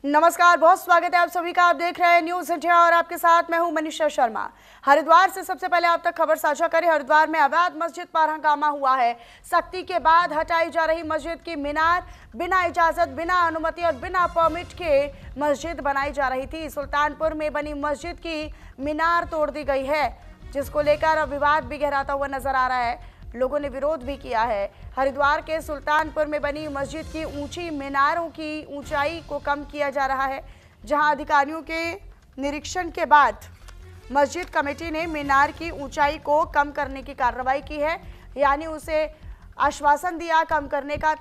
नमस्कार, बहुत स्वागत है आप सभी का। आप देख रहे हैं न्यूज इंडिया और आपके साथ मैं हूं मनीषा शर्मा। हरिद्वार से सबसे पहले आप तक खबर साझा करें। हरिद्वार में अवैध मस्जिद पर हंगामा हुआ है। सख्ती के बाद हटाई जा रही मस्जिद की मीनार बिना इजाजत, बिना अनुमति और बिना परमिट के मस्जिद बनाई जा रही थी। सुल्तानपुर में बनी मस्जिद की मीनार तोड़ दी गई है, जिसको लेकर अब विवाद भी गहराता हुआ नजर आ रहा है। लोगों ने विरोध भी किया है। हरिद्वार के सुल्तानपुर में बनी मस्जिद की ऊंची मीनारों की ऊंचाई को कम किया जा रहा है, जहां अधिकारियों के निरीक्षण के बाद मस्जिद कमेटी ने मीनार की ऊंचाई को कम करने की कार्रवाई की है, यानी उसे आश्वासन दिया कम करने का,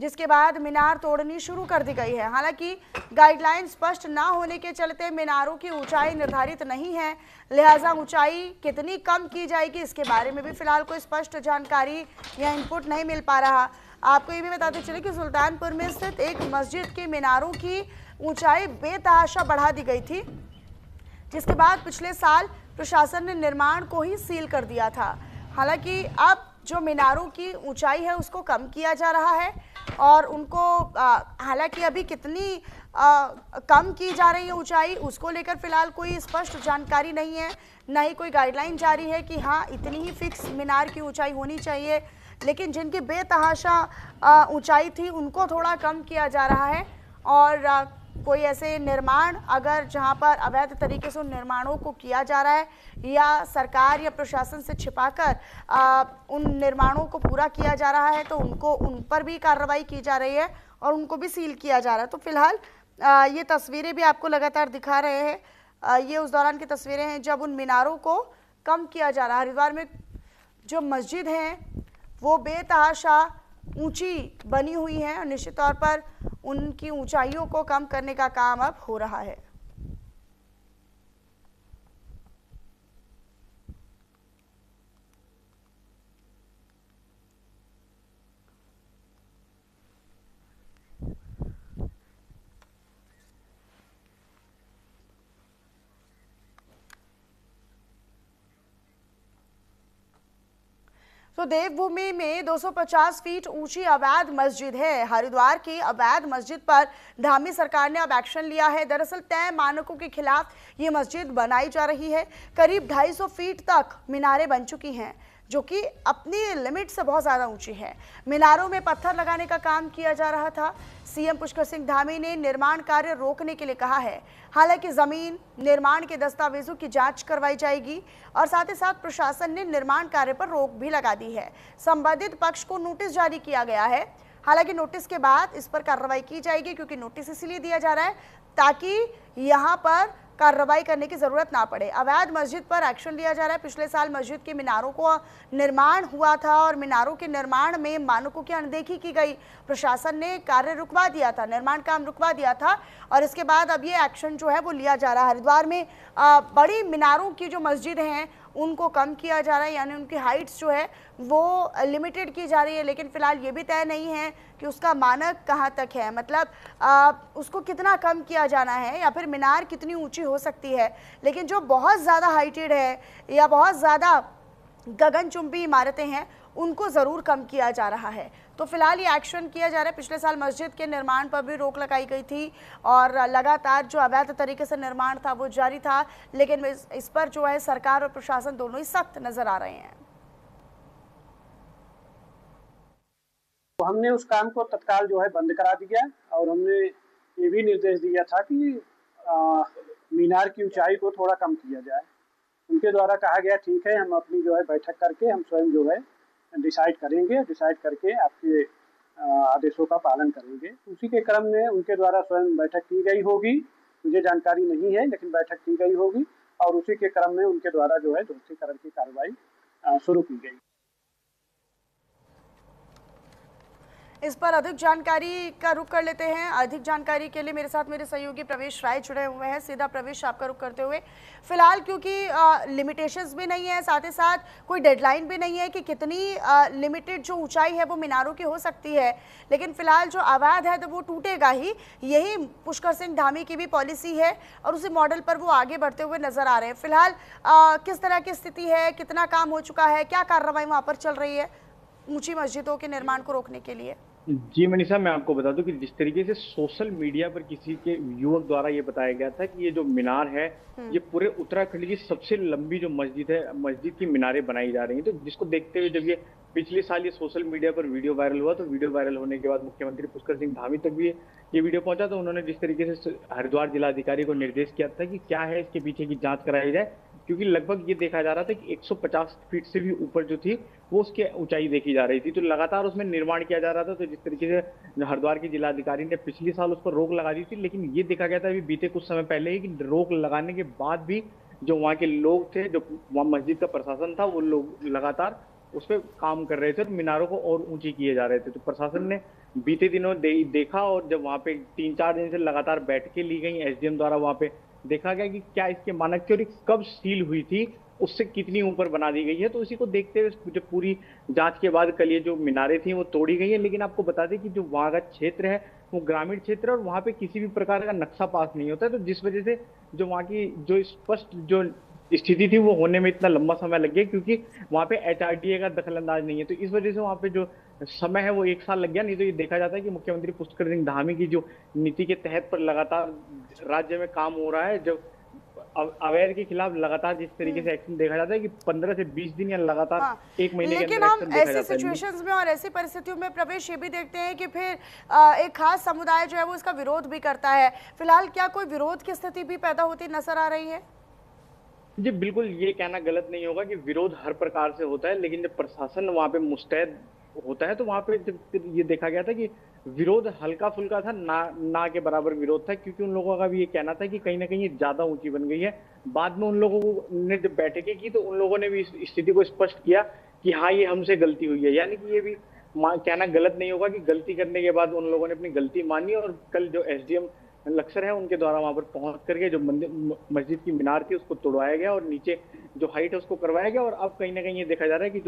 जिसके बाद मीनार तोड़नी शुरू कर दी गई है। हालांकि गाइडलाइन स्पष्ट ना होने के चलते मीनारों की ऊंचाई निर्धारित नहीं है, लिहाजा ऊंचाई कितनी कम की जाएगी इसके बारे में भी फिलहाल कोई स्पष्ट जानकारी या इनपुट नहीं मिल पा रहा। आपको ये भी बताते चले कि सुल्तानपुर में स्थित एक मस्जिद की मीनारों की ऊंचाई बेतहाशा बढ़ा दी गई थी, जिसके बाद पिछले साल प्रशासन ने निर्माण को ही सील कर दिया था। हालांकि अब जो मीनारों की ऊंचाई है उसको कम किया जा रहा है और उनको हालांकि अभी कितनी कम की जा रही है ऊंचाई, उसको लेकर फिलहाल कोई स्पष्ट जानकारी नहीं है, ना ही कोई गाइडलाइन जारी है कि हाँ इतनी ही फिक्स मीनार की ऊंचाई होनी चाहिए। लेकिन जिनकी बेतहाशा ऊंचाई थी उनको थोड़ा कम किया जा रहा है और कोई ऐसे निर्माण अगर जहां पर अवैध तरीके से उन निर्माणों को किया जा रहा है या सरकार या प्रशासन से छिपाकर उन निर्माणों को पूरा किया जा रहा है, तो उन पर भी कार्रवाई की जा रही है और उनको भी सील किया जा रहा है। तो फिलहाल ये तस्वीरें भी आपको लगातार दिखा रहे हैं। ये उस दौरान की तस्वीरें हैं जब उन मीनारों को कम किया जा रहा है। हरिद्वार में जो मस्जिद हैं वो बेतहाशा ऊंची बनी हुई है और निश्चित तौर पर उनकी ऊंचाइयों को कम करने का काम अब हो रहा है। तो देवभूमि में 250 फीट ऊंची अवैध मस्जिद है। हरिद्वार की अवैध मस्जिद पर धामी सरकार ने अब एक्शन लिया है। दरअसल तय मानकों के खिलाफ ये मस्जिद बनाई जा रही है। करीब 250 फीट तक मीनारें बन चुकी हैं, जो कि अपनी लिमिट से बहुत ज़्यादा ऊंची है। मीनारों में पत्थर लगाने का काम किया जा रहा था। सीएम पुष्कर सिंह धामी ने निर्माण कार्य रोकने के लिए कहा है। हालांकि जमीन निर्माण के दस्तावेजों की जांच करवाई जाएगी और साथ ही साथ प्रशासन ने निर्माण कार्य पर रोक भी लगा दी है। संबंधित पक्ष को नोटिस जारी किया गया है। हालांकि नोटिस के बाद इस पर कार्रवाई की जाएगी, क्योंकि नोटिस इसलिए दिया जा रहा है ताकि यहाँ पर कार्रवाई करने की जरूरत ना पड़े। अवैध मस्जिद पर एक्शन लिया जा रहा है। पिछले साल मस्जिद के मीनारों को निर्माण हुआ था और मीनारों के निर्माण में मानकों की अनदेखी की गई। प्रशासन ने कार्य रुकवा दिया था, निर्माण काम रुकवा दिया था और इसके बाद अब ये एक्शन जो है वो लिया जा रहा है। हरिद्वार में बड़ी मीनारों की जो मस्जिद हैं उनको कम किया जा रहा है, यानी उनकी हाइट्स जो है वो लिमिटेड की जा रही है। लेकिन फिलहाल ये भी तय नहीं है कि उसका मानक कहाँ तक है, मतलब उसको कितना कम किया जाना है या फिर मीनार कितनी ऊंची हो सकती है। लेकिन जो बहुत ज़्यादा हाइटेड है या बहुत ज़्यादा गगनचुंबी इमारतें हैं उनको ज़रूर कम किया जा रहा है। तो फिलहाल ये एक्शन किया जा रहा है। पिछले साल मस्जिद के निर्माण पर भी रोक लगाई गई थी और लगातार जो अवैध तरीके से निर्माण था वो जारी था, लेकिन इस पर जो है सरकार और प्रशासन दोनों ही सख्त नजर आ रहे हैं। तो हमने उस काम को तत्काल जो है बंद करा दिया और हमने ये भी निर्देश दिया था कि मीनार की ऊंचाई को थोड़ा कम किया जाए। उनके द्वारा कहा गया ठीक है, हम अपनी जो है बैठक करके हम स्वयं जो है डिसाइड करेंगे, डिसाइड करके आपके आदेशों का पालन करेंगे। उसी के क्रम में उनके द्वारा स्वयं बैठक की गई होगी, मुझे जानकारी नहीं है, लेकिन बैठक की गई होगी और उसी के क्रम में उनके द्वारा जो है ध्वस्तीकरण की कार्रवाई शुरू की गई। इस पर अधिक जानकारी का रुख कर लेते हैं। अधिक जानकारी के लिए मेरे साथ मेरे सहयोगी प्रवेश राय जुड़े हुए हैं। सीधा प्रवेश, आपका रुख करते हुए, फिलहाल क्योंकि लिमिटेशंस भी नहीं है, साथ ही साथ कोई डेडलाइन भी नहीं है कि कितनी लिमिटेड जो ऊंचाई है वो मीनारों की हो सकती है, लेकिन फिलहाल जो अवैध है तो वो टूटेगा ही, यही पुष्कर सिंह धामी की भी पॉलिसी है और उसी मॉडल पर वो आगे बढ़ते हुए नजर आ रहे हैं। फिलहाल किस तरह की स्थिति है, कितना काम हो चुका है, क्या कार्रवाई वहाँ पर चल रही है ऊंची मस्जिदों के निर्माण को रोकने के लिए? जी मनीषा, मैं आपको बता दूं कि जिस तरीके से सोशल मीडिया पर किसी के युवक द्वारा ये बताया गया था कि ये जो मीनार है, ये पूरे उत्तराखंड की सबसे लंबी जो मस्जिद है, मस्जिद की मीनारें बनाई जा रही हैं। तो जिसको देखते हुए जब ये पिछले साल ये सोशल मीडिया पर वीडियो वायरल हुआ, तो वीडियो वायरल होने के बाद मुख्यमंत्री पुष्कर सिंह धामी तक भी ये वीडियो पहुंचा। तो उन्होंने जिस तरीके से हरिद्वार जिलाधिकारी को निर्देश किया था कि क्या है इसके पीछे की जांच कराई जाए, क्योंकि लगभग ये देखा जा रहा था कि 150 फीट से भी ऊपर जो थी वो उसकी ऊंचाई देखी जा रही थी। तो लगातार उसमें निर्माण किया जा रहा था। तो जिस तरीके से हरिद्वार की जिलाधिकारी ने पिछले साल उस पर रोक लगा दी थी, लेकिन ये देखा गया था अभी बीते कुछ समय पहले ही कि रोक लगाने के बाद भी जो वहाँ के लोग थे, जो वहाँ मस्जिद का प्रशासन था, वो लोग लगातार उस पर काम कर रहे थे और मीनारों को और ऊंची किए जा रहे थे। तो प्रशासन ने बीते दिनों देखा, और जब वहाँ पे 3-4 दिन से लगातार बैठकें ली गई एसडीएम द्वारा, वहाँ पे देखा गया कि क्या इसके मानक थे और कब सील हुई थी, उससे कितनी ऊपर बना दी गई है। तो इसी को देखते हुए जो पूरी जांच के बाद कल ये जो मीनारें थी वो तोड़ी गई है। लेकिन आपको बता दें कि जो वहाँ का क्षेत्र है वो ग्रामीण क्षेत्र है और वहाँ पे किसी भी प्रकार का नक्शा पास नहीं होता है। तो जिस वजह से जो वहाँ की जो स्पष्ट जो स्थिति थी वो होने में इतना लंबा समय लग गया, क्योंकि वहाँ पे एचआरडीए का दखल अंदाज नहीं है। तो इस वजह से वहाँ पे जो समय है वो 1 साल लग गया। नहीं तो ये देखा जाता है कि मुख्यमंत्री पुष्कर सिंह धामी की जो नीति के तहत पर लगातार राज्य में काम हो रहा है, जब अवैध के खिलाफ लगातार जिस तरीके से एक्शन देखा जाता है कि 15 से 20 दिन या लगातार हाँ, 1 महीने के लेकिन अंदर हम एक्शन देखा ऐसी जाता है। सिचुएशंस में और ऐसी परिस्थितियों में प्रवेश ये भी देखते हैं कि फिर एक खास समुदाय जो है वो इसका विरोध भी करता है। फिलहाल क्या कोई विरोध की स्थिति भी पैदा होती नजर आ रही है? जी बिल्कुल, ये कहना गलत नहीं होगा कि विरोध हर प्रकार से होता है, लेकिन जब प्रशासन वहां पे मुस्तैद होता है तो वहां पे जब ये देखा गया था कि विरोध हल्का फुल्का था, ना के बराबर विरोध था, क्योंकि उन लोगों का भी ये कहना था कि कहीं ना कहीं ये ज्यादा ऊंची बन गई है। बाद में उन लोगों ने जब बैठकें की तो उन लोगों ने भी इस स्थिति को स्पष्ट किया कि हाँ ये हमसे गलती हुई है। यानी कि ये भी कहना गलत नहीं होगा कि गलती करने के बाद उन लोगों ने अपनी गलती मानी, और कल जो एसडीएम लक्सर है उनके द्वारा वहां पर पहुंच करके जो मस्जिद की मीनार थी उसको तोड़वाया गया और नीचे जो हाइट है उसको करवाया गया। और अब कहीं ना कहीं ये देखा जा रहा है कि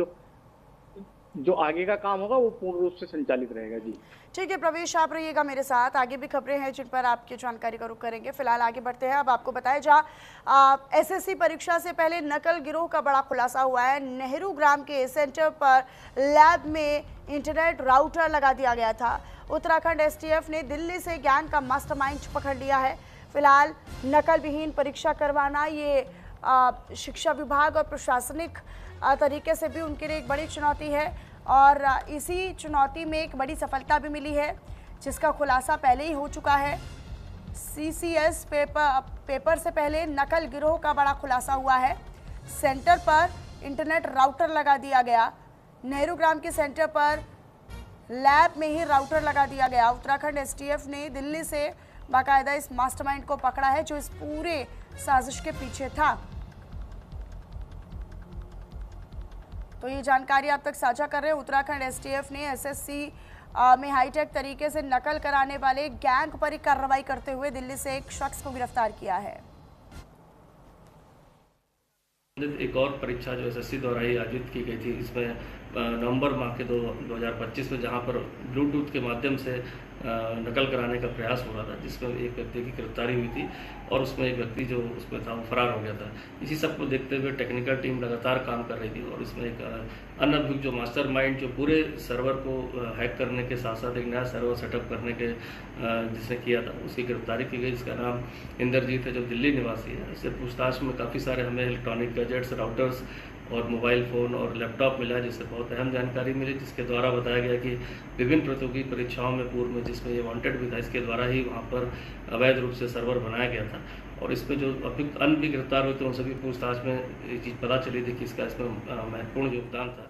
जो आगे का काम होगा वो पूर्ण रूप से संचालित रहेगा। जी ठीक है प्रवेश, आप रहिएगा मेरे साथ, आगे भी खबरें हैं जिन पर आपकी जानकारी का रुख करेंगे। फिलहाल आगे बढ़ते हैं। अब आपको बताया जहाँ एसएससी परीक्षा से पहले नकल गिरोह का बड़ा खुलासा हुआ है। नेहरू ग्राम के सेंटर पर लैब में इंटरनेट राउटर लगा दिया गया था। उत्तराखंड एसटीएफ ने दिल्ली से ज्ञान का मास्टरमाइंड पकड़ लिया है। फिलहाल नकल विहीन परीक्षा करवाना ये शिक्षा विभाग और प्रशासनिक तरीके से भी उनके लिए एक बड़ी चुनौती है, और इसी चुनौती में एक बड़ी सफलता भी मिली है जिसका खुलासा पहले ही हो चुका है। सीसीएस पेपर से पहले नकल गिरोह का बड़ा खुलासा हुआ है। सेंटर पर इंटरनेट राउटर लगा दिया गया। नेहरू ग्राम के सेंटर पर लैब में ही राउटर लगा दिया गया। उत्तराखंड एसटीएफ ने दिल्ली से बाकायदा इस मास्टरमाइंड को पकड़ा है जो इस पूरे साजिश के पीछे था। तो ये जानकारी आप तक साझा कर रहे हैं। उत्तराखंड एसटीएफ ने एसएससी में हाईटेक तरीके से नकल कराने वाले गैंग पर कार्रवाई करते हुए दिल्ली से एक शख्स को गिरफ्तार किया है। एक और परीक्षा जो एसएससी द्वारा ही आयोजित की गई थी, इसमें नवंबर माह के 2025 में जहां पर ब्लूटूथ के माध्यम से नकल कराने का प्रयास हो रहा था, जिसमें एक व्यक्ति की गिरफ्तारी हुई थी और उसमें एक व्यक्ति जो उसमें था वो फरार हो गया था। इसी सब को देखते हुए टेक्निकल टीम लगातार काम कर रही थी और इसमें एक अन्य अभियुक्त जो मास्टरमाइंड जो पूरे सर्वर को हैक करने के साथ साथ एक नया सर्वर सेटअप करने के जिसने किया था, उसकी गिरफ्तारी की गई। इसका नाम इंद्रजीत है, जो दिल्ली निवासी है। इससे पूछताछ में काफ़ी सारे हमें इलेक्ट्रॉनिक गैजेट्स, राउटर्स और मोबाइल फ़ोन और लैपटॉप मिला, जिससे बहुत अहम जानकारी मिली, जिसके द्वारा बताया गया कि विभिन्न प्रतियोगी परीक्षाओं में पूर्व में जिसमें ये वांटेड भी था, इसके द्वारा ही वहाँ पर अवैध रूप से सर्वर बनाया गया था। और इसमें जो अभियुक्त अन्य भी गिरफ्तार हुए थे उन सभी पूछताछ में ये चीज़ पता चली थी कि इसका इसमें महत्वपूर्ण योगदान था।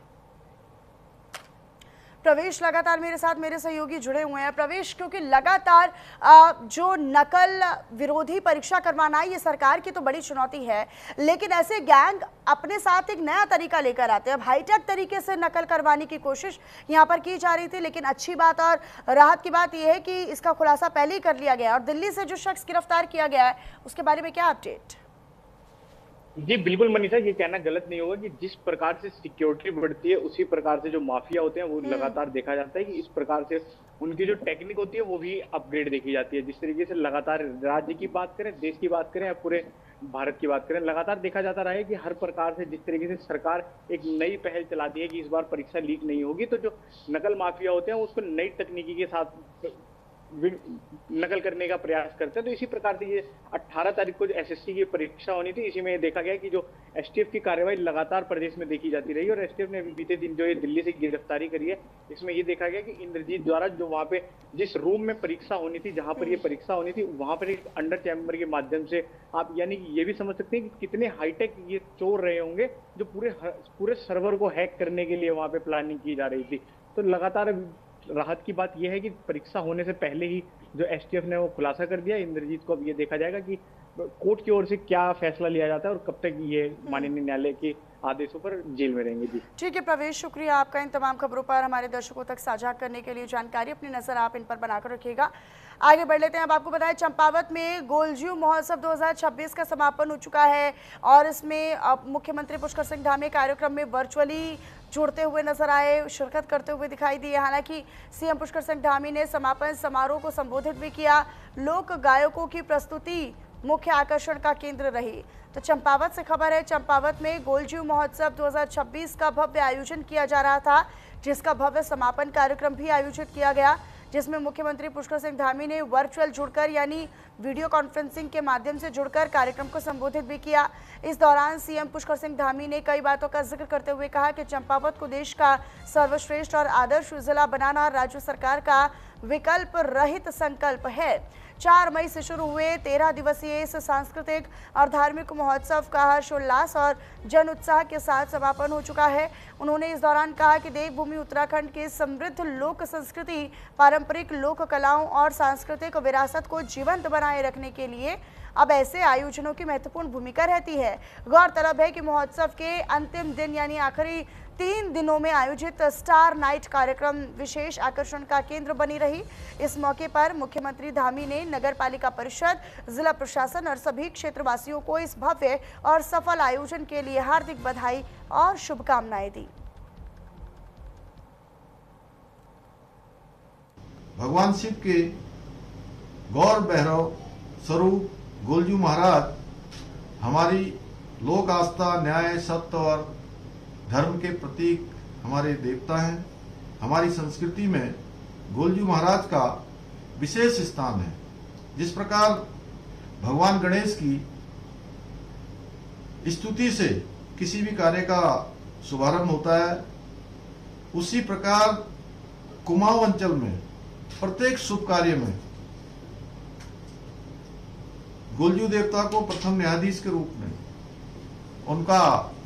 प्रवेश, लगातार मेरे साथ मेरे सहयोगी जुड़े हुए हैं। प्रवेश, क्योंकि लगातार जो नकल विरोधी परीक्षा करवाना ये सरकार की तो बड़ी चुनौती है, लेकिन ऐसे गैंग अपने साथ एक नया तरीका लेकर आते हैं। अब हाईटेक तरीके से नकल करवाने की कोशिश यहाँ पर की जा रही थी, लेकिन अच्छी बात और राहत की बात यह है कि इसका खुलासा पहले ही कर लिया गया। और दिल्ली से जो शख्स गिरफ्तार किया गया है उसके बारे में क्या अपडेट? जी बिल्कुल मनीषा, ये कहना गलत नहीं होगा कि जिस प्रकार से सिक्योरिटी बढ़ती है उसी प्रकार से जो माफिया होते हैं वो लगातार देखा जाता है कि इस प्रकार से उनकी जो टेक्निक होती है वो भी अपग्रेड देखी जाती है। जिस तरीके से लगातार राज्य की बात करें, देश की बात करें या पूरे भारत की बात करें, लगातार देखा जाता रहा है कि हर प्रकार से जिस तरीके से सरकार एक नई पहल चलाती है कि इस बार परीक्षा लीक नहीं होगी, तो जो नकल माफिया होते हैं उसको नई तकनीकी के साथ नकल करने का प्रयास करते हैं। तो इसी प्रकार से ये 18 तारीख को जो एसएससी की परीक्षा होनी थी, इसी में देखा गया कि जो एसटीएफ की कार्रवाई लगातार प्रदेश में देखी जाती रही, और एसटीएफ ने अभी बीते दिन जो ये दिल्ली से गिरफ्तारी करी है, इसमें ये देखा गया कि इंद्रजीत द्वारा जो वहाँ पे जिस रूम में परीक्षा होनी थी, जहाँ पर ये परीक्षा होनी थी, वहाँ पर एक अंडर चैम्बर के माध्यम से आप यानी कि ये भी समझ सकते हैं कि कितने हाईटेक ये चोर रहे होंगे जो पूरे सर्वर को हैक करने के लिए वहाँ पे प्लानिंग की जा रही थी। तो लगातार राहत की बात यह है कि परीक्षा होने से पहले ही जो एसटीएफ ने वो खुलासा कर दिया इंद्रजीत को। अब ये देखा जाएगा कि कोर्ट की ओर से क्या फैसला लिया जाता है और कब तक ये माननीय न्यायालय के आदेशों पर जेल में रहेंगे। जी ठीक है प्रवेश, शुक्रिया आपका इन तमाम खबरों पर हमारे दर्शकों तक साझा करने के लिए जानकारी। अपनी नजर आप इन पर बनाकर रखिएगा। आगे बढ़ लेते हैं। अब आपको बताएं, चंपावत में गोलजू महोत्सव 2026 का समापन हो चुका है और इसमें अब मुख्यमंत्री पुष्कर सिंह धामी कार्यक्रम में वर्चुअली जुड़ते हुए नजर आए, शिरकत करते हुए दिखाई दिए। हालांकि सीएम पुष्कर सिंह धामी ने समापन समारोह को संबोधित भी किया। लोक गायकों की प्रस्तुति मुख्य आकर्षण का केंद्र रही। तो चंपावत से खबर है, चंपावत में गोलजू महोत्सव 2026 का भव्य आयोजन किया जा रहा था, जिसका भव्य समापन कार्यक्रम भी आयोजित किया गया, जिसमें मुख्यमंत्री पुष्कर सिंह धामी ने वर्चुअल जुड़कर यानी वीडियो कॉन्फ्रेंसिंग के माध्यम से जुड़कर कार्यक्रम को संबोधित भी किया। इस दौरान सीएम पुष्कर सिंह धामी ने कई बातों का जिक्र करते हुए कहा कि चंपावत को देश का सर्वश्रेष्ठ और आदर्श जिला बनाना राज्य सरकार का विकल्प रहित संकल्प है। 4 मई से शुरू हुए 13 दिवसीय इस सांस्कृतिक और धार्मिक महोत्सव का हर्षोल्लास और जन उत्साह के साथ समापन हो चुका है। उन्होंने इस दौरान कहा कि देवभूमि उत्तराखंड के समृद्ध लोक संस्कृति, पारंपरिक लोक कलाओं और सांस्कृतिक विरासत को जीवंत बनाए रखने के लिए अब ऐसे आयोजनों की महत्वपूर्ण भूमिका रहती है। गौरतलब है कि महोत्सव के अंतिम दिन यानी आखिरी 3 दिनों में आयोजित स्टार नाइट कार्यक्रम विशेष आकर्षण का केंद्र बनी रही। इस मौके पर मुख्यमंत्री धामी ने नगर पालिका परिषद, जिला प्रशासन और सभी क्षेत्रवासियों को इस भव्य और सफल आयोजन के लिए हार्दिक बधाई और शुभकामनाएं दी। भगवान शिव के गौर भैरव स्वरूप गोलजू महाराज हमारी लोक आस्था, न्याय, सत्य और धर्म के प्रतीक हमारे देवता हैं। हमारी संस्कृति में गोलजू महाराज का विशेष स्थान है। जिस प्रकार भगवान गणेश की स्तुति से किसी भी कार्य का शुभारंभ होता है, उसी प्रकार कुमाऊं अंचल में प्रत्येक शुभ कार्य में गोलजू देवता को प्रथम न्यायाधीश के रूप में उनका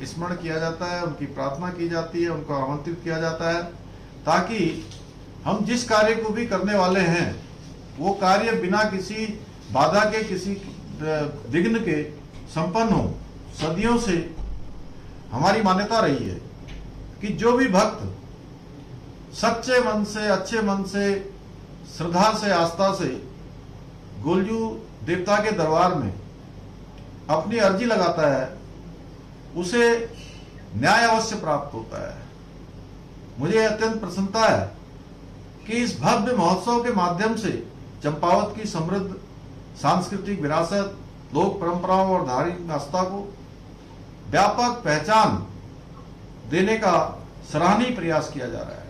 स्मरण किया जाता है, उनकी प्रार्थना की जाती है, उनको आमंत्रित किया जाता है, ताकि हम जिस कार्य को भी करने वाले हैं वो कार्य बिना किसी बाधा के, किसी विघ्न के संपन्न हो। सदियों से हमारी मान्यता रही है कि जो भी भक्त सच्चे मन से, अच्छे मन से, श्रद्धा से, आस्था से गोलजू देवता के दरबार में अपनी अर्जी लगाता है, उसे न्याय अवश्य प्राप्त होता है। मुझे अत्यंत प्रसन्नता है कि इस भव्य महोत्सव के माध्यम से चंपावत की समृद्ध सांस्कृतिक विरासत, लोक परंपराओं और धार्मिक आस्था को व्यापक पहचान देने का सराहनीय प्रयास किया जा रहा है।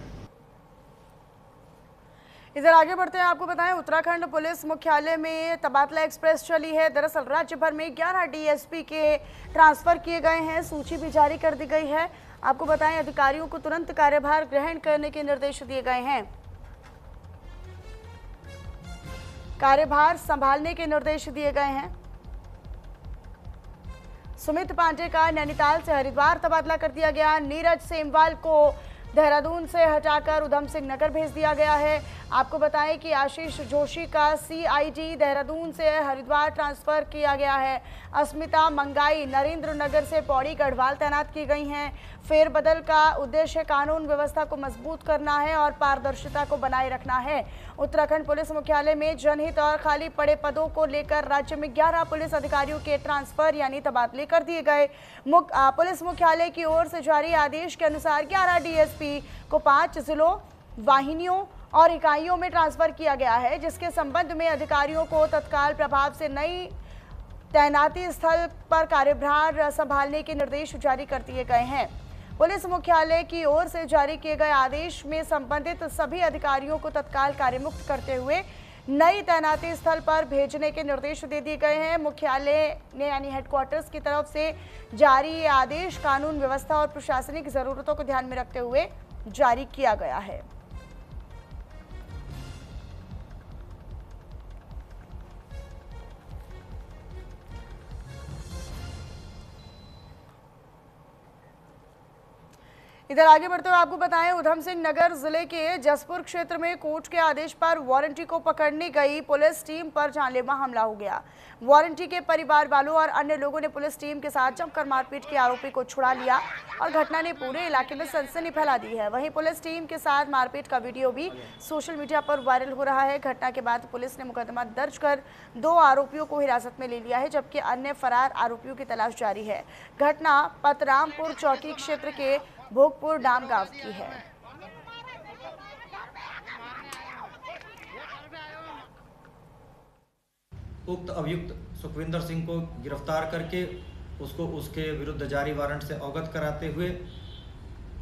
इधर आगे बढ़ते हैं, आपको बताएं उत्तराखंड पुलिस मुख्यालय में तबादला एक्सप्रेस चली है। दरअसल राज्य भर में 11 डीएसपी के ट्रांसफर किए गए हैं, सूची भी जारी कर दी गई है। आपको बताएं अधिकारियों को तुरंत कार्यभार ग्रहण करने के निर्देश दिए गए हैं, कार्यभार संभालने के निर्देश दिए गए हैं। सुमित पांडे का नैनीताल से हरिद्वार तबादला कर दिया गया। नीरज सेमवाल को देहरादून से हटाकर उधम सिंह नगर भेज दिया गया है। आपको बताएं कि आशीष जोशी का सीआईडी देहरादून से हरिद्वार ट्रांसफर किया गया है। अस्मिता मंगाई नरेंद्र नगर से पौड़ी गढ़वाल तैनात की गई हैं। फेरबदल का उद्देश्य कानून व्यवस्था को मजबूत करना है और पारदर्शिता को बनाए रखना है। उत्तराखंड पुलिस मुख्यालय में जनहित और खाली पड़े पदों को लेकर राज्य में 11 पुलिस अधिकारियों के ट्रांसफर यानी तबादले कर दिए गए। पुलिस मुख्यालय की ओर से जारी आदेश के अनुसार 11 डीएसपी को 5 जिलों, वाहिनियों और इकाइयों में ट्रांसफर किया गया है, जिसके संबंध में अधिकारियों को तत्काल प्रभाव से नई तैनाती स्थल पर कार्यभार संभालने के निर्देश जारी कर दिए गए हैं। पुलिस मुख्यालय की ओर से जारी किए गए आदेश में संबंधित सभी अधिकारियों को तत्काल कार्यमुक्त करते हुए नई तैनाती स्थल पर भेजने के निर्देश दे दिए गए हैं। मुख्यालय ने यानी हेडक्वार्टर्स की तरफ से जारी ये आदेश कानून व्यवस्था और प्रशासनिक जरूरतों को ध्यान में रखते हुए जारी किया गया है। इधर आगे बढ़ते हुए आपको बताएं, उधम सिंह नगर जिले के जसपुर क्षेत्र में कोर्ट के आदेश पर वारंटी को पकड़ने गई पुलिस टीम पर जानलेवा हमला हो गया। वारंटी के परिवार वालों और अन्य लोगों ने पुलिस टीम के साथ जमकर मारपीट के आरोपी को छुड़ा लिया और घटना ने पूरे इलाके में सनसनी फैला दी है। वहीं पुलिस टीम के साथ मारपीट का वीडियो भी सोशल मीडिया पर वायरल हो रहा है। घटना के बाद पुलिस ने मुकदमा दर्ज कर 2 आरोपियों को हिरासत में ले लिया है, जबकि अन्य फरार आरोपियों की तलाश जारी है। घटना पतरामपुर चौकी क्षेत्र के भोगपुर डाम गांव की है। उक्त अभियुक्त सुखविंदर सिंह को गिरफ्तार करके उसको उसके विरुद्ध जारी वारंट से अवगत कराते हुए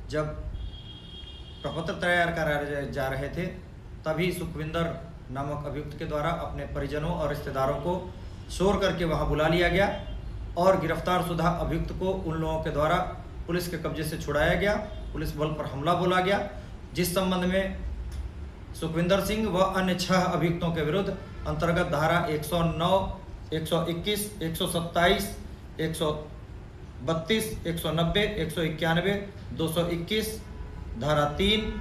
जब प्रपत्र तैयार कराए जा रहे थे, तभी सुखविंदर नामक अभियुक्त के द्वारा अपने परिजनों और रिश्तेदारों को शोर करके वहां बुला लिया गया और गिरफ्तार शुदा अभियुक्त को उन लोगों के द्वारा पुलिस के कब्जे से छुड़ाया गया। पुलिस बल पर हमला बोला गया, जिस संबंध में सुखविंदर सिंह व अन्य 6 अभियुक्तों के विरुद्ध अंतर्गत धारा 109, 121, 127, 132, 190, 191, 221, धारा 3,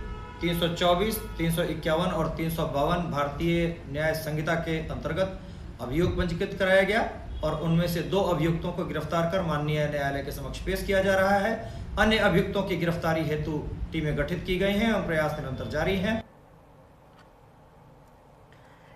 324, 351 और 352 भारतीय न्याय संहिता के अंतर्गत अभियोग पंजीकृत कराया गया और उनमें से 2 अभियुक्तों को गिरफ्तार कर माननीय न्यायालय के समक्ष पेश किया जा रहा है। अन्य अभियुक्तों की गिरफ्तारी हेतु टीमें गठित की गई हैं और प्रयास निरंतर जारी हैं।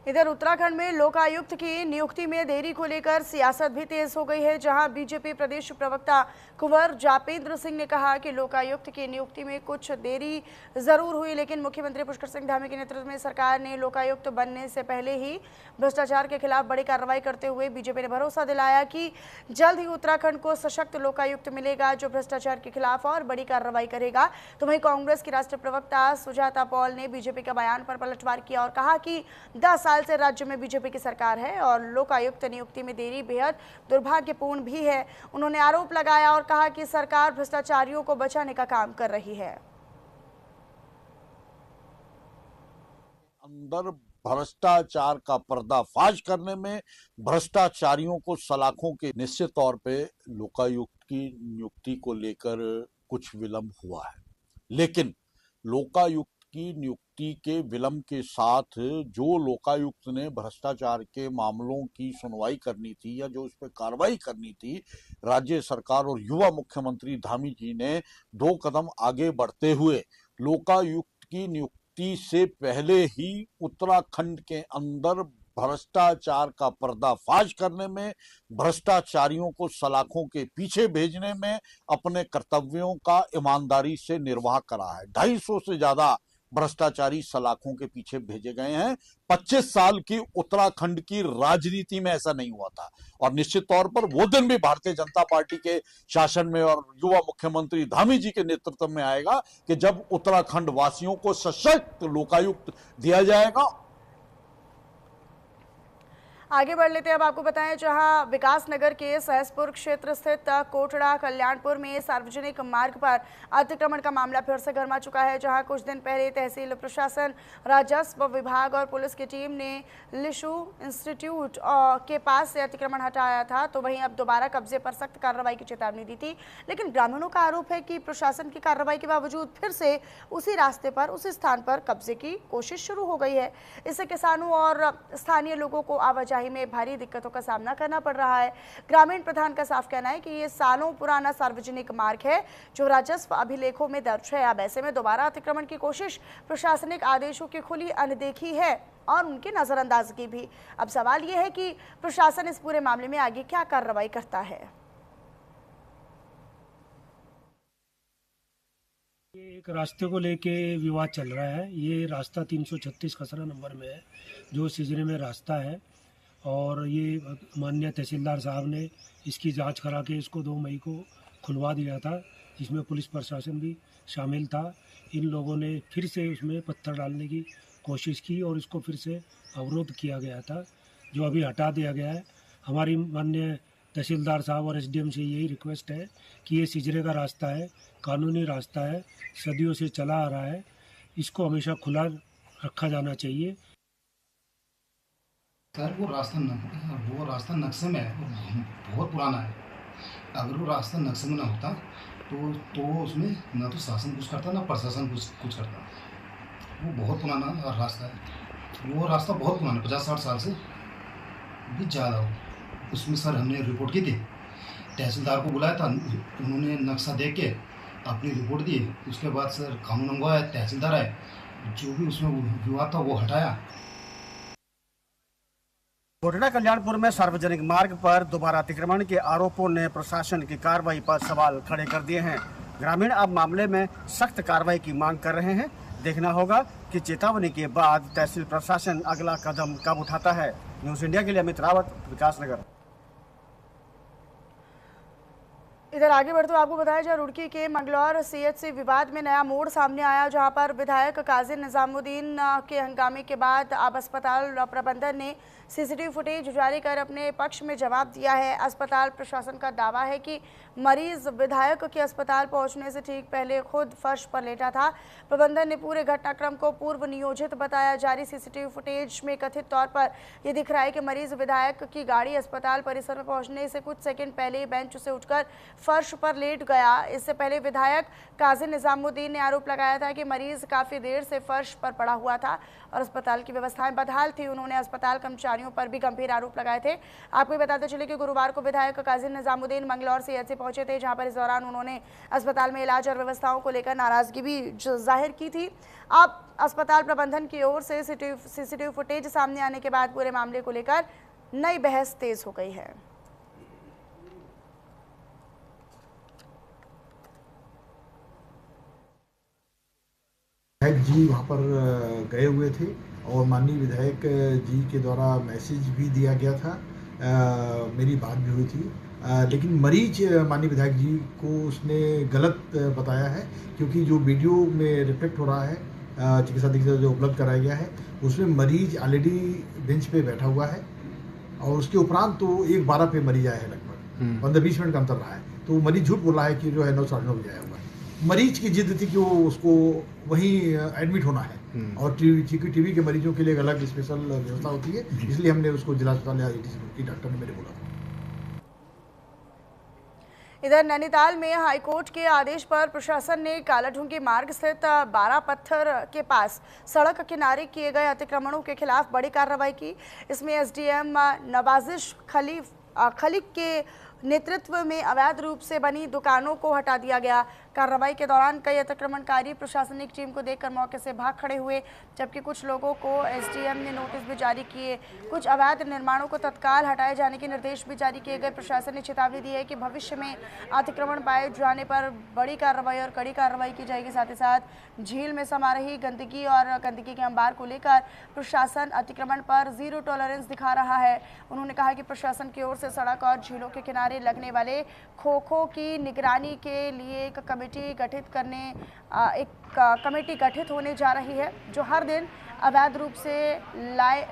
इधर उत्तराखंड में लोकायुक्त की नियुक्ति में देरी को लेकर सियासत भी तेज हो गई है, जहां बीजेपी प्रदेश प्रवक्ता कुंवर जापेंद्र सिंह ने कहा कि लोकायुक्त की नियुक्ति में कुछ देरी जरूर हुई, लेकिन मुख्यमंत्री पुष्कर सिंह धामी के नेतृत्व में सरकार ने लोकायुक्त बनने से पहले ही भ्रष्टाचार के खिलाफ बड़ी कार्रवाई करते हुए बीजेपी ने भरोसा दिलाया कि जल्द ही उत्तराखंड को सशक्त लोकायुक्त मिलेगा जो भ्रष्टाचार के खिलाफ और बड़ी कार्रवाई करेगा। तो वहीं कांग्रेस की राष्ट्रीय प्रवक्ता सुजाता पॉल ने बीजेपी के बयान पर पलटवार किया और कहा कि 10 साल से राज्य में बीजेपी की सरकार है और लोकायुक्त नियुक्ति में देरी बेहद दुर्भाग्यपूर्ण भी है। उन्होंने आरोप लगाया और कहा कि सरकार भ्रष्टाचारियों को बचाने का काम कर रही है। अंदर भ्रष्टाचार का पर्दाफाश करने में, भ्रष्टाचारियों को सलाखों के निश्चित तौर पे लोकायुक्त की नियुक्ति को लेकर कुछ विलंब हुआ है, लेकिन लोकायुक्त की नियुक्ति के विलंब के साथ जो लोकायुक्त ने भ्रष्टाचार के मामलों की सुनवाई करनी थी या जो इस पर कार्रवाई करनी थी, राज्य सरकार और युवा मुख्यमंत्री धामी जी ने 2 कदम आगे बढ़ते हुए लोकायुक्त की नियुक्ति से पहले ही उत्तराखंड के अंदर भ्रष्टाचार का पर्दाफाश करने में, भ्रष्टाचारियों को सलाखों के पीछे भेजने में अपने कर्तव्यों का ईमानदारी से निर्वाह करा है। 250 से ज्यादा भ्रष्टाचारी सलाखों के पीछे भेजे गए हैं। 25 साल की उत्तराखंड की राजनीति में ऐसा नहीं हुआ था और निश्चित तौर पर वो दिन भी भारतीय जनता पार्टी के शासन में और युवा मुख्यमंत्री धामी जी के नेतृत्व में आएगा कि जब उत्तराखंड वासियों को सशक्त लोकायुक्त दिया जाएगा। आगे बढ़ लेते हैं। अब आपको बताएं, जहां विकास नगर के सहसपुर क्षेत्र स्थित कोटड़ा कल्याणपुर में सार्वजनिक मार्ग पर अतिक्रमण का मामला फिर से गर्मा चुका है। जहां कुछ दिन पहले तहसील प्रशासन, राजस्व विभाग और पुलिस की टीम ने लिशु इंस्टीट्यूट के पास से अतिक्रमण हटाया था, तो वहीं अब दोबारा कब्जे पर सख्त कार्रवाई की चेतावनी दी थी। लेकिन ग्रामीणों का आरोप है कि प्रशासन की कार्रवाई के बावजूद फिर से उसी रास्ते पर, उसी स्थान पर कब्जे की कोशिश शुरू हो गई है। इससे किसानों और स्थानीय लोगों को आवाजाही में भारी दिक्कतों का सामना करना पड़ रहा है। ग्रामीण प्रधान का साफ कहना है कि ये सालों पुराना सार्वजनिक मार्ग है जो राजस्व अभिलेखों में दर्ज है। अब ऐसे में दोबारा अतिक्रमण की कोशिश प्रशासनिक आदेशों की खुली अनदेखी है और उनकी नजरअंदाजगी भी। अब सवाल यह है कि प्रशासन इस पूरे मामले में आगे क्या कार्रवाई करता है। ये एक रास्ते को लेके विवाद चल रहा है। ये रास्ता 336 खसरा नंबर में है, जो सिजरे में रास्ता है और ये माननीय तहसीलदार साहब ने इसकी जांच करा के इसको 2 मई को खुलवा दिया था, जिसमें पुलिस प्रशासन भी शामिल था। इन लोगों ने फिर से उसमें पत्थर डालने की कोशिश की और इसको फिर से अवरोध किया गया था, जो अभी हटा दिया गया है। हमारी माननीय तहसीलदार साहब और एसडीएम से यही रिक्वेस्ट है कि ये सिजरे का रास्ता है, कानूनी रास्ता है, सदियों से चला आ रहा है, इसको हमेशा खुला रखा जाना चाहिए। सर वो रास्ता नक्शे में है, बहुत पुराना है। अगर वो रास्ता नक्शे में ना होता तो उसमें ना तो शासन कुछ करता ना प्रशासन कुछ करता। वो बहुत पुराना रास्ता है, वो रास्ता बहुत पुराना 50-60 साल से भी ज़्यादा हो। उसमें सर हमने रिपोर्ट की थी, तहसीलदार को बुलाया था, उन्होंने नक्शा देख के अपनी रिपोर्ट दी। उसके बाद सर कानून मंगवाया, तहसीलदार आए, जो भी उसमें विवाद था वो हटाया। कोटड़ा कल्याणपुर में सार्वजनिक मार्ग पर दोबारा अतिक्रमण के आरोपों ने प्रशासन की कार्रवाई पर सवाल खड़े कर दिए हैं। ग्रामीण अब मामले में सख्त कार्रवाई की मांग कर रहे हैं। देखना होगा कि चेतावनी के बाद तहसील प्रशासन अगला कदम कब उठाता है। न्यूज़ इंडिया के लिए अमित रावत, विकासनगर। इधर आगे बढ़ते हुए आपको बताया जाए, रुड़की के मंगलौर सीएचसी विवाद में नया मोड़ सामने आया, जहां पर विधायक काजी निजामुद्दीन के हंगामे के बाद अब अस्पताल प्रबंधन ने सीसीटीवी फुटेज जारी कर अपने पक्ष में जवाब दिया है। अस्पताल प्रशासन का दावा है कि मरीज विधायक के अस्पताल पहुंचने से ठीक पहले खुद फर्श पर लेटा था। प्रबंधन ने पूरे घटनाक्रम को पूर्व नियोजित बताया। जारी सीसीटीवी फुटेज में कथित तौर पर यह दिख रहा है कि मरीज विधायक की गाड़ी अस्पताल परिसर में पहुंचने से कुछ सेकंड पहले बेंच से उठकर फर्श पर लेट गया। इससे पहले विधायक काजी निजामुद्दीन ने आरोप लगाया था कि मरीज काफी देर से फर्श पर पड़ा हुआ था और अस्पताल की व्यवस्थाएं बदहाल थी। उन्होंने अस्पताल कर्मचारियों पर भी गंभीर आरोप लगाए थे। आपको बताते चले कि गुरुवार को विधायक काजी निजामुद्दीन मंगलौर सीएचसी पहुंचे थे, जहां पर इस दौरान उन्होंने अस्पताल में इलाज और व्यवस्थाओं को लेकर नाराजगी भी जाहिर की थी। अब अस्पताल प्रबंधन की ओर से सीसीटीवी फुटेज सामने आने के बाद पूरे मामले को लेकर नई बहस तेज हो गई है। विधायक जी वहाँ पर गए हुए थे और माननीय विधायक जी के द्वारा मैसेज भी दिया गया था, मेरी बात भी हुई थी, लेकिन मरीज माननीय विधायक जी को उसने गलत बताया है, क्योंकि जो वीडियो में रिफ्लेक्ट हो रहा है चिकित्सा अधीक्षक जो उपलब्ध कराया गया है उसमें मरीज ऑलरेडी बेंच पे बैठा हुआ है और उसके उपरांत तो 1:12 पे मरीज आया है, लगभग 15-20 मिनट का अंतर रहा है। तो मरीज झूठ बोल रहा है कि जो है 9-9:30 बजे आया हुआ है। मरीज की जिद थी कि वो उसको वहीं एडमिट होना है और टीबी के मरीजों के लिए एक अलग स्पेशल व्यवस्था होती है, इसलिए हमने उसको जिला अस्पताल या की डॉक्टर ने मेरे बोला था। इधर नैनीताल में हाईकोर्ट के आदेश पर प्रशासन ने कालाढूंगी मार्ग स्थित 12 पत्थर के पास सड़क किनारे किए गए अतिक्रमणों के खिलाफ बड़ी कार्रवाई की। इसमें एसडीएम नवाजिश खलीक के नेतृत्व में अवैध रूप से बनी दुकानों को हटा दिया गया। कार्रवाई के दौरान कई अतिक्रमणकारी प्रशासनिक टीम को देखकर मौके से भाग खड़े हुए, जबकि कुछ लोगों को एसडीएम ने नोटिस भी जारी किए। कुछ अवैध निर्माणों को तत्काल हटाए जाने के निर्देश भी जारी किए गए। प्रशासन ने चेतावनी दी है कि भविष्य में अतिक्रमण पाए जाने पर बड़ी कार्रवाई और कड़ी कार्रवाई की जाएगी। साथ ही साथ झील में समा रही गंदगी और गंदगी के अंबार को लेकर प्रशासन अतिक्रमण पर जीरो टॉलरेंस दिखा रहा है। उन्होंने कहा कि प्रशासन की ओर से सड़क और झीलों के किनारे लगने वाले खोखों की निगरानी के लिए एक कमेटी गठित होने जा रही है, जो हर दिन अवैध रूप से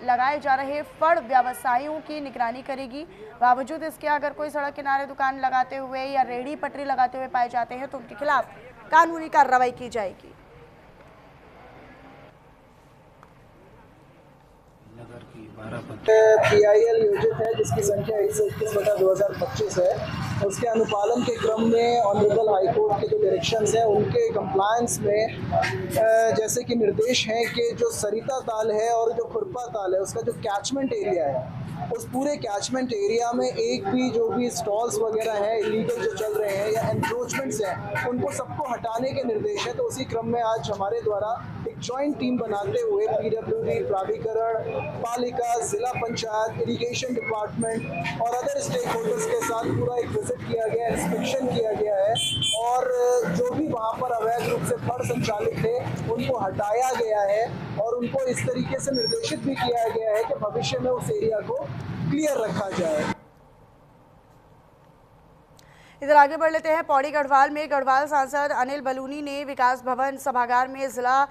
लगाए जा रहे फड़ व्यवसायियों की निगरानी करेगी। बावजूद इसके अगर कोई सड़क किनारे दुकान लगाते हुए या रेहड़ी पटरी लगाते हुए पाए जाते हैं तो उनके खिलाफ कानूनी कार्रवाई की जाएगी। PIL योजित है, जिसकी संख्या 21/2025 है। उसके अनुपालन के क्रम में ऑनरेबल हाईकोर्ट के जो डायरेक्शंस हैं उनके कंप्लायंस में जैसे कि निर्देश हैं कि जो सरिता ताल है और जो खुरपा ताल है उसका जो कैचमेंट एरिया है, उस पूरे कैचमेंट एरिया में एक भी जो भी स्टॉल्स वगैरह हैं इलीगल जो चल रहे हैं या एनक्रोचमेंट्स हैं उनको सबको हटाने के निर्देश है। तो उसी क्रम में आज हमारे द्वारा एक जॉइंट टीम बनाते हुए PWD, प्राधिकरण, पालिका, जिला पंचायत, इरिगेशन डिपार्टमेंट और अदर स्टेक होल्डर्स के साथ पूरा एक विजिट किया गया, इंस्पेक्शन किया गया है और जो भी वहाँ पर अवैध रूप से फड़ संचालित थे उनको हटाया गया है और उनको इस तरीके से निर्देशित भी किया गया है कि भविष्य में उस एरिया को क्लियर रखा जाए। इधर आगे बढ़ लेते हैं। पौड़ी गढ़वाल में गढ़वाल सांसद अनिल बलूनी ने विकास भवन सभागार में जिला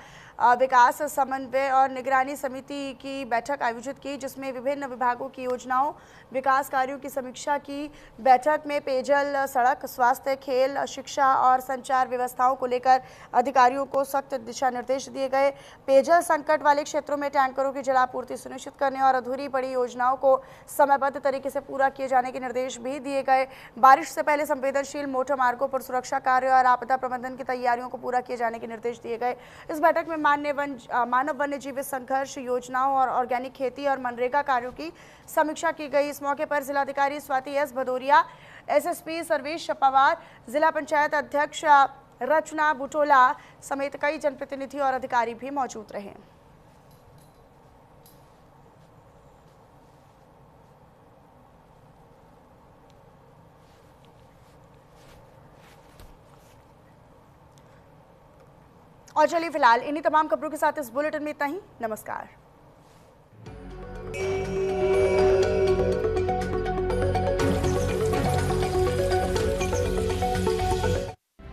विकास समन्वय और निगरानी समिति की बैठक आयोजित की, जिसमें विभिन्न विभागों की योजनाओं विकास कार्यों की समीक्षा की। बैठक में पेयजल, सड़क, स्वास्थ्य, खेल, शिक्षा और संचार व्यवस्थाओं को लेकर अधिकारियों को सख्त दिशा निर्देश दिए गए। पेयजल संकट वाले क्षेत्रों में टैंकरों की जलापूर्ति सुनिश्चित करने और अधूरी पड़ी योजनाओं को समयबद्ध तरीके से पूरा किए जाने के निर्देश भी दिए गए। बारिश से पहले संवेदनशील मोटर मार्गों पर सुरक्षा कार्य और आपदा प्रबंधन की तैयारियों को पूरा किए जाने के निर्देश दिए गए। इस बैठक में मानव वन्य जीव संघर्ष योजनाओं और ऑर्गेनिक खेती और मनरेगा कार्यों की समीक्षा की गई। इस मौके पर जिलाधिकारी स्वाति एस भदौरिया, एसएसपी सर्वेश पवार, जिला पंचायत अध्यक्ष रचना बुटोला समेत कई जनप्रतिनिधि और अधिकारी भी मौजूद रहे। और चलिए फिलहाल इन्हीं तमाम खबरों के साथ इस बुलेटिन में इतना ही। नमस्कार।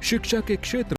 शिक्षा के क्षेत्र